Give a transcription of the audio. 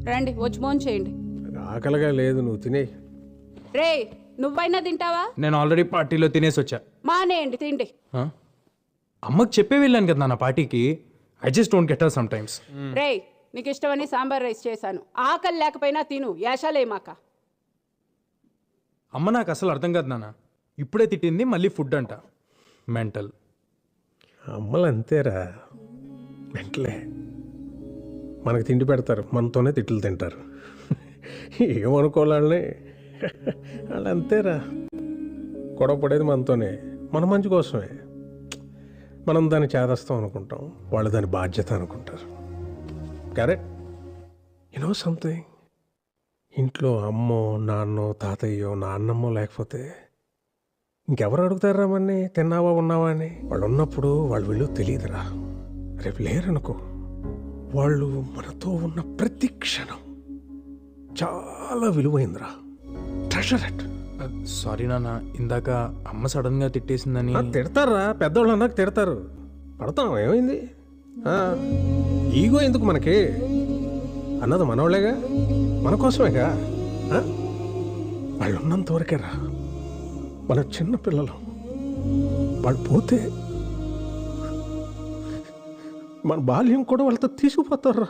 రండి వచ్చి ఫోన్ చేయండి. ఆకలిగా లేదు, నువ్వు తినే. రే నువ్వైనా తింటావా? నేను ఆల్రెడీ పార్టీలో తినేసి వచ్చా. మానేయండి తిండి. అమ్మకి చెప్పే వెళ్ళాను కదా నా పార్టీకి. I just don't get her sometimes. రే నీకు ఇష్టమని సాంబార్ రైస్ చేశాను. ఆకలి లేకపోయినా తిను, యాషాలేమాక. అమ్మ నాకు అసలు అర్థం కాదు నాన్న. ఇప్పుడే తిట్టింది, మళ్ళీ ఫుడ్ అంట. మెంటల్. అమ్మలు అంతేరా, వెంటలే మనకు తిండి పెడతారు, మనతోనే తిట్లు తింటారు. ఏమనుకోవాలని వాళ్ళు అంతేరా. గొడవ పడేది మనతోనే, మన మంచి కోసమే. మనం దాన్ని చేదస్తాం అనుకుంటాం, వాళ్ళు దాని బాధ్యత అనుకుంటారు. కరెక్ట్. యూనో సంథింగ్, ఇంట్లో అమ్మో నాన్నో తాతయ్యో నాన్నమ్మో లేకపోతే ఇంకెవరు అడుగుతారా మన్ని తిన్నావా ఉన్నావా అని? వాళ్ళు ఉన్నప్పుడు వాళ్ళు వీళ్ళు తెలియదురా. రేపు లేరనుకో, వాళ్ళు మనతో ఉన్న ప్రతి క్షణం చాలా విలువైందిరా. Treasure it. సారీ నాన్న, ఇందాక అమ్మ సడన్ గా తిట్టేసిందని. తిడతారా, పెద్దవాళ్ళు అన్నాక తిడతారు, పడతాం. ఏమైంది? ఈగో ఎందుకు మనకి? అన్నది మనవాళ్ళేగా, మన కోసమేగా. వాళ్ళు ఉన్నంత వరకే రా మన చిన్న పిల్లలు. వాళ్ళు పోతే మన బాల్యం కూడా వాళ్ళతో తీసుకుపోతారా.